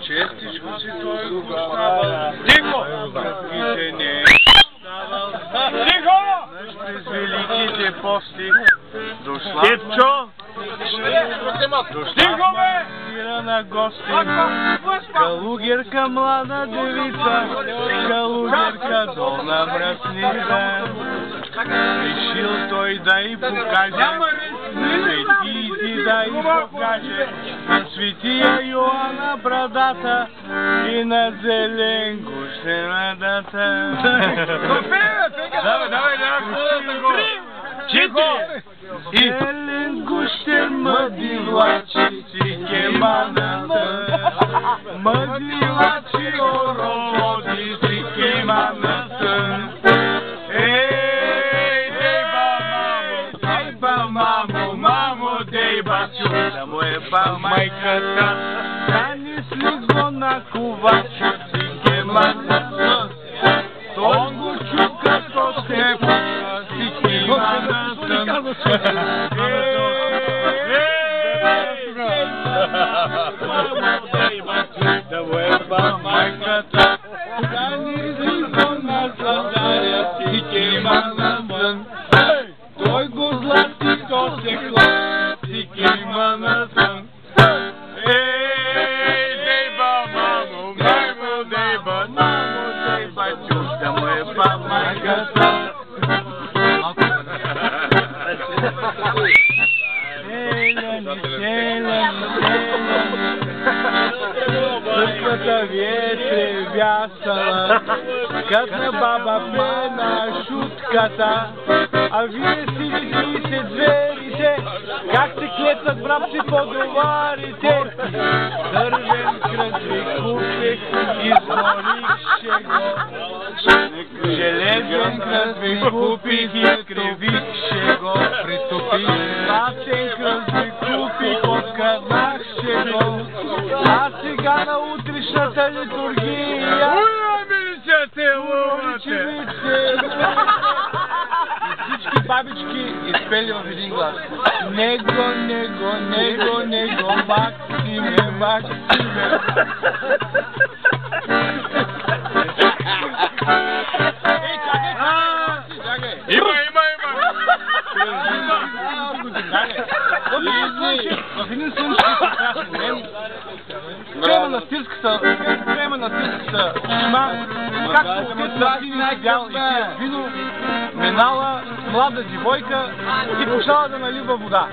Честичко си той го ставал. Тихо! Кръвките не ставал. Тихо! През великите пости дошла. Типчо! Тихо, бе! Дошла на гости. Калугерка млада девица. Калугерка долна мръсница. Решил той да й покаже. Свети да й покаже. На светия Йоанна брадата и на зелен гущената. Давай, Читко! Зелен гущен мъди влачи си кеманата. Мъди влачи ороди си кеманата. Мамо, дей бачо, да му е ба майката. Да ни слизло на ковачо си кеманата. То го чука, то се пука си кеманата. Да му е ба майката. Да ни слизло на задаря си кеманата. Той го злати, то се хлапи, кема на сън. Дейба, мамо, дейба, чужда му е ба майката. Сърската ветре вясала, късна баба пена шутката, а вие си видите зверите, как се клецат брапци по доварите. Дървен кръг купих, изморихше го. Железен кръг ви купих, изкривихше го. Златен кръг ви купих, откъснахше го. А сега на утрешната литургия всички бабички изпели в един глас. Него, Максиме. Има! В един слънчев прекрасен ден, приема на стирската шима, както отец си видял и пие вино, минала млада девойка и почнала да налива вода.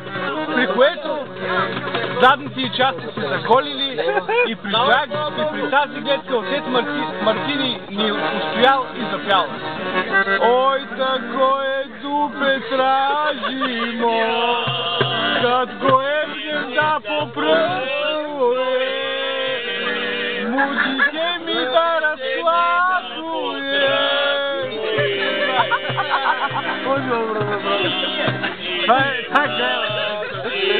При което задните й части се заколили и при тази гледка отец Мартини ни устоял и запял. Ой, тако е дупе тражимо, kad go evnem da poprasuje, muzike mi da raslatuje. Tako je.